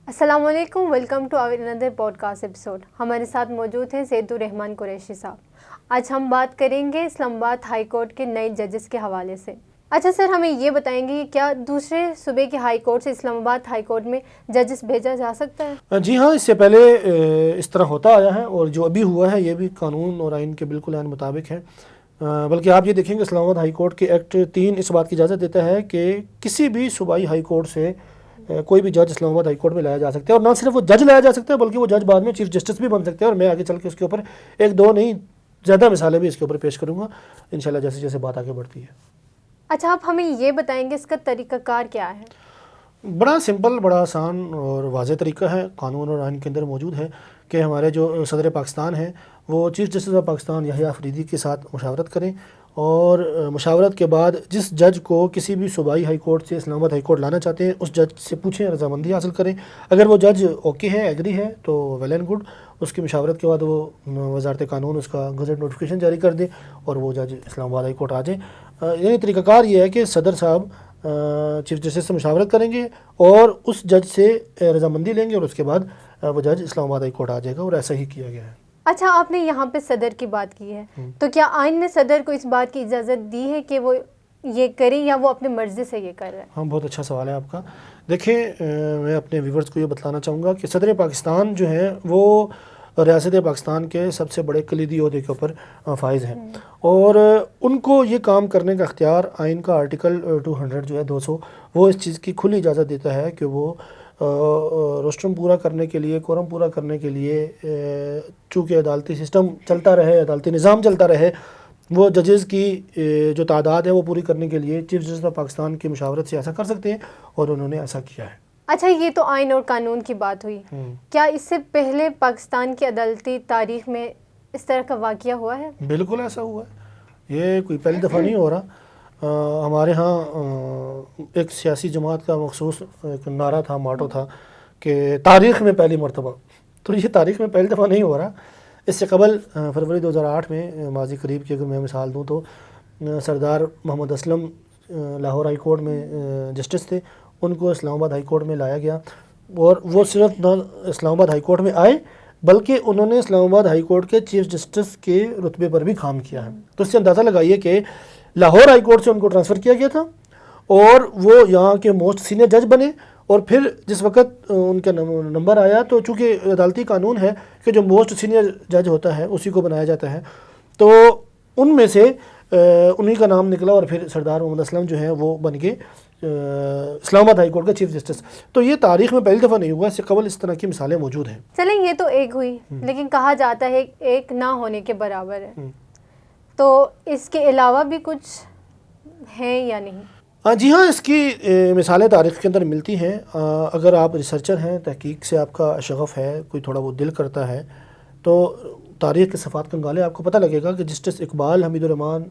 السلام علیکم، welcome to our اندر پوڈ کاسٹ ایپیسوڈ۔ ہمارے ساتھ موجود ہیں سید الرحمان قریشی صاحب۔ آج ہم بات کریں گے اسلام آباد ہائی کورٹ کے نئے ججز کے حوالے سے۔ اچھا سر، ہمیں یہ بتائیں گے کہ کیا دوسرے صوبے کے ہائی کورٹ سے اسلام آباد ہائی کورٹ میں ججز بھیجا جا سکتا ہے؟ جی ہاں، اس سے پہلے اس طرح ہوتا آیا ہے، اور جو ابھی ہوا ہے یہ بھی قانون اور آئین کے بالکل عین مطابق ہے۔ بلکہ آپ یہ دیکھیں کہ اسلام آباد ہائی کورٹ کے ایکٹ 3 اس بات کی اجازت دیتا ہے کہ کسی بھی صوبائی ہائی کورٹ سے کوئی بھی جج اسلام آباد ہائی کورٹ میں لایا جا سکتا ہے، اور نہ صرف وہ جج لایا جا سکتا ہے بلکہ وہ جج بعد میں چیف جسٹس بھی بن سکتے ہیں۔ اور میں آگے چل کے اس کے اوپر ایک دو نہیں زیادہ مثالیں بھی اس کے اوپر پیش کروں گا انشاءاللہ جیسے جیسے بات آگے بڑھتی ہے۔ اچھا، آپ ہمیں یہ بتائیں گے اس کا طریقہ کار کیا ہے؟ بڑا سمپل، بڑا آسان اور واضح طریقہ ہے، قانون اور آئین کے اندر موجود ہے کہ ہمارے جو صدر پاکستان ہیں وہ چیف جسٹس آف پاکستان یحییٰ افریدی کے ساتھ مشاورت کریں، اور مشاورت کے بعد جس جج کو کسی بھی صوبائی ہائی کورٹ سے اسلام آباد ہائی کورٹ لانا چاہتے ہیں اس جج سے پوچھیں، رضامندی حاصل کریں۔ اگر وہ جج اوکے ہے، ایگری ہے، تو ویل اینڈ گڈ، اس کی مشاورت کے بعد وہ وزارت قانون اس کا گزٹ نوٹیفیکیشن جاری کر دے اور وہ جج اسلام آباد ہائی کورٹ آ جائیں۔ یعنی طریقہ کار یہ ہے کہ صدر صاحب چیف جسٹس سے مشاورت کریں گے اور اس جج سے رضامندی لیں گے، اور اس کے بعد وہ جج اسلام آباد ہائی کورٹ آ جائے گا، اور ایسا ہی کیا گیا ہے۔ اچھا، آپ نے یہاں پہ صدر کی بات کی ہے، تو کیا آئین نے صدر کو اس بات کی اجازت دی ہے کہ وہ یہ کریں یا وہ اپنی مرضی سے یہ کر رہے ہیں؟ ہاں، بہت اچھا سوال ہے آپ کا۔ دیکھیں، میں اپنے ویورز کو یہ بتلانا چاہوں گا کہ صدر پاکستان جو ہیں وہ ریاست پاکستان کے سب سے بڑے کلیدی عہدے کے اوپر فائز ہیں، اور ان کو یہ کام کرنے کا اختیار آئین کا آرٹیکل 200 جو ہے 200 وہ اس چیز کی کھلی اجازت دیتا ہے کہ وہ روسٹرم پورا کرنے کے لیے، کورم پورا کرنے کے لیے، چونکہ عدالتی سسٹم چلتا رہے، عدالتی نظام چلتا رہے، وہ ججز کی جو تعداد ہے وہ پوری کرنے کے لیے چیف جسٹس آف پاکستان کی مشاورت سے ایسا کر سکتے ہیں، اور انہوں نے ایسا کیا ہے۔ اچھا، یہ تو آئین اور قانون کی بات ہوئی، کیا اس سے پہلے پاکستان کی عدالتی تاریخ میں اس طرح کا واقعہ ہوا ہے؟ بالکل ایسا ہوا ہے، یہ کوئی پہلی دفعہ نہیں ہو رہا۔ ہمارے ہاں ایک سیاسی جماعت کا مخصوص ایک نعرہ تھا، موٹو تھا کہ تاریخ میں پہلی مرتبہ، تو یہ تاریخ میں پہلی دفعہ نہیں ہو رہا۔ اس سے قبل فروری 2008 میں ماضی قریب کی اگر میں مثال دوں تو سردار محمد اسلم لاہور ہائی کورٹ میں جسٹس تھے، ان کو اسلام آباد ہائی کورٹ میں لایا گیا، اور وہ صرف نہ اسلام آباد ہائی کورٹ میں آئے بلکہ انہوں نے اسلام آباد ہائی کورٹ کے چیف جسٹس کے رتبے پر بھی کام کیا ہے۔ تو اس سے اندازہ لگائیے کہ لاہور ہائی کورٹ سے ان کو ٹرانسفر کیا گیا تھا، اور وہ یہاں کے موسٹ سینئر جج بنے، اور پھر جس وقت ان کا نمبر آیا تو چونکہ عدالتی قانون ہے کہ جو موسٹ سینئر جج ہوتا ہے اسی کو بنایا جاتا ہے، تو ان میں سے انہی کا نام نکلا، اور پھر سردار محمد اسلم جو ہیں وہ بن گئے اسلام آباد ہائی کورٹ کا چیف جسٹس۔ تو یہ تاریخ میں پہلی دفعہ نہیں ہوا، اس سے قبل اس طرح کی مثالیں موجود ہیں۔ چلیں، یہ تو ایک ہوئی، لیکن کہا جاتا ہے ایک نہ ہونے کے برابر ہے، تو اس کے علاوہ بھی کچھ ہیں یا نہیں؟ جی ہاں، اس کی مثالیں تاریخ کے اندر ملتی ہیں۔ اگر آپ ریسرچر ہیں، تحقیق سے آپ کا شغف ہے، کوئی تھوڑا وہ دل کرتا ہے، تو تاریخ کے صفحات کنگالے آپ کو پتہ لگے گا کہ جسٹس اقبال حمید الرحمان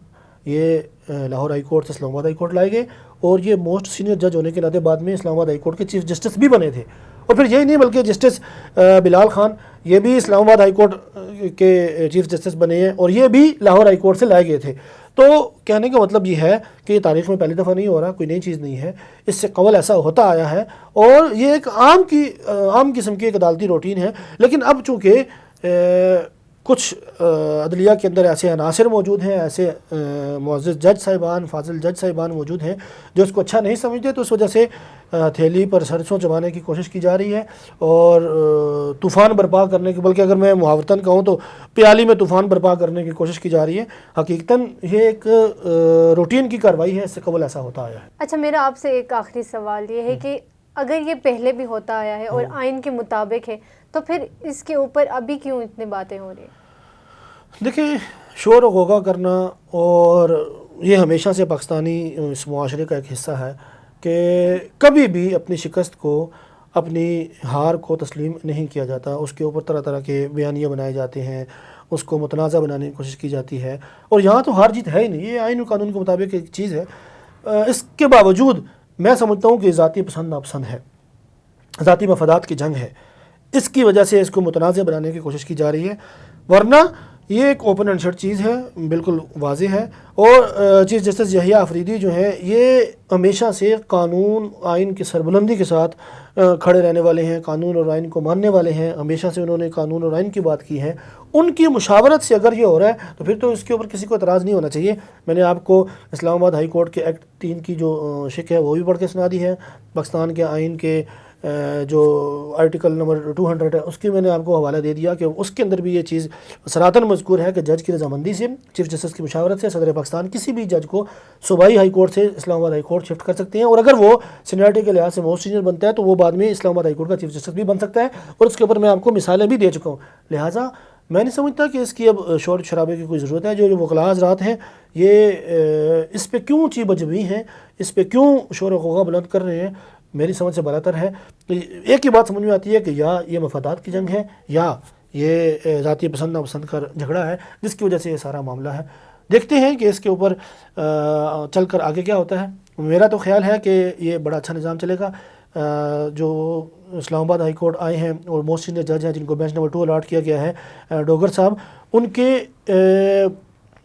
یہ لاہور ہائی کورٹ سے اسلام آباد ہائی کورٹ لائے گئے، اور یہ موسٹ سینئر جج ہونے کے ناطے بعد میں اسلام آباد ہائی کورٹ کے چیف جسٹس بھی بنے تھے۔ اور پھر یہی نہیں بلکہ جسٹس بلال خان یہ بھی اسلام آباد ہائی کورٹ کے چیف جسٹس بنے ہیں، اور یہ بھی لاہور ہائی کورٹ سے لائے گئے تھے۔ تو کہنے کا مطلب یہ ہے کہ یہ تاریخ میں پہلی دفعہ نہیں ہو رہا، کوئی نئی چیز نہیں ہے، اس سے قبل ایسا ہوتا آیا ہے، اور یہ ایک عام قسم کی ایک عدالتی روٹین ہے۔ لیکن اب چونکہ کچھ عدلیہ کے اندر ایسے عناصر موجود ہیں، ایسے معزز جج صاحبان، فاضل جج صاحبان موجود ہیں جو اس کو اچھا نہیں سمجھتے، تو اس وجہ سے تھیلی پر سرسوں چبانے کی کوشش کی جا رہی ہے، اور طوفان برپا کرنے کی، بلکہ اگر میں محاورتاً کہوں تو پیالی میں طوفان برپا کرنے کی کوشش کی جا رہی ہے۔ حقیقتاً یہ ایک روٹین کی کارروائی ہے، اس سے قبل ایسا ہوتا آیا ہے۔ اچھا، میرا آپ سے ایک آخری سوال یہ ہے کہ اگر یہ پہلے بھی ہوتا آیا ہے اور آئین کے مطابق ہے، تو پھر اس کے اوپر ابھی کیوں اتنی باتیں ہو رہی ہیں؟ دیکھیں، شور و غوغا کرنا، اور یہ ہمیشہ سے پاکستانی اس معاشرے کا ایک حصہ ہے کہ کبھی بھی اپنی شکست کو، اپنی ہار کو تسلیم نہیں کیا جاتا، اس کے اوپر طرح طرح کے بیانیے بنائے جاتے ہیں، اس کو متنازع بنانے کی کوشش کی جاتی ہے، اور یہاں تو ہار جیت ہے ہی نہیں، یہ آئین و قانون کے مطابق ایک چیز ہے۔ اس کے باوجود میں سمجھتا ہوں کہ ذاتی پسند ناپسند ہے، ذاتی مفادات کی جنگ ہے، اس کی وجہ سے اس کو متنازع بنانے کی کوشش کی جا رہی ہے، ورنہ یہ ایک اوپن اینڈ شٹ چیز ہے، بالکل واضح ہے. اور چیف جسٹس یحییٰ آفریدی جو ہیں یہ ہمیشہ سے قانون آئین کی سربلندی کے ساتھ کھڑے رہنے والے ہیں، قانون اور آئین کو ماننے والے ہیں. ہمیشہ سے انہوں نے قانون اور آئین کی بات کی ہے. ان کی مشاورت سے اگر یہ ہو رہا ہے تو پھر تو اس کے اوپر کسی کو اعتراض نہیں ہونا چاہیے. میں نے آپ کو اسلام آباد ہائی کورٹ کے ایکٹ 3 کی جو شق ہے وہ بھی پڑھ کے سنا دی ہے. پاکستان کے آئین کے جو آرٹیکل نمبر 200 ہے اس کی میں نے آپ کو حوالہ دے دیا کہ اس کے اندر بھی یہ چیز صراحتاً مذکور ہے کہ جج کی رضامندی سے، چیف جسٹس کی مشاورت سے صدر پاکستان کسی بھی جج کو صوبائی ہائی کورٹ سے اسلام آباد ہائی کورٹ شفٹ کر سکتے ہیں. اور اگر وہ سینیورٹی کے لحاظ سے موسٹ سینئر بنتا ہے تو وہ بعد میں اسلام آباد ہائی کورٹ کا چیف جسٹس بھی بن سکتا ہے. اور اس کے اوپر میں آپ کو مثالیں بھی دے چکا ہوں. لہٰذا میں نہیں سمجھتا کہ اس کی اب شور شرابے کی کوئی ضرورت ہے. جو وکلاء حضرات ہیں یہ اس پہ کیوں چی بجوی ہیں، اس پہ کیوں شور و غوغا بلند کر رہے ہیں، میری سمجھ سے بالاتر ہے. ایک ہی بات سمجھ میں آتی ہے کہ یا یہ مفادات کی جنگ ہے یا یہ ذاتی پسند ناپسند کا جھگڑا ہے جس کی وجہ سے یہ سارا معاملہ ہے. دیکھتے ہیں کہ اس کے اوپر چل کر آگے کیا ہوتا ہے. میرا تو خیال ہے کہ یہ بڑا اچھا نظام چلے گا. جو اسلام آباد ہائی کورٹ آئے ہیں اور موسٹ سینئر جج ہیں جن کو بینچ نمبر 2 الاٹ کیا گیا ہے ڈوگر صاحب، ان کے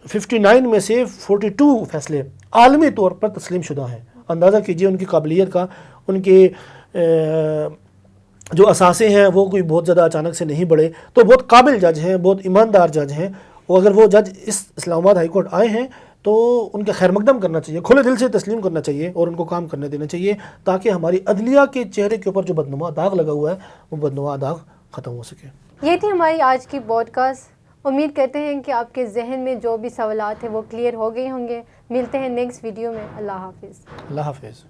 59 میں سے 42 فیصلے عالمی طور پر تسلیم شدہ ہیں. اندازہ کیجئے ان کی قابلیت کا. ان کے جو اثاثے ہیں وہ کوئی بہت زیادہ اچانک سے نہیں بڑھے، تو بہت قابل جج ہیں، بہت ایماندار جج ہیں. اور اگر وہ جج اس اسلام آباد ہائی کورٹ آئے ہیں تو ان کا خیر مقدم کرنا چاہیے، کھلے دل سے تسلیم کرنا چاہیے اور ان کو کام کرنے دینا چاہیے تاکہ ہماری عدلیہ کے چہرے کے اوپر جو بدنما داغ لگا ہوا ہے وہ بدنما داغ ختم ہو سکے. یہ تھی ہماری آج کی پوڈ کاسٹ. امید کرتے ہیں کہ آپ کے ذہن میں جو بھی سوالات ہیں وہ کلیئر ہو گئے ہوں گے. ملتے ہیں نیکسٹ ویڈیو میں. اللہ حافظ. اللہ حافظ.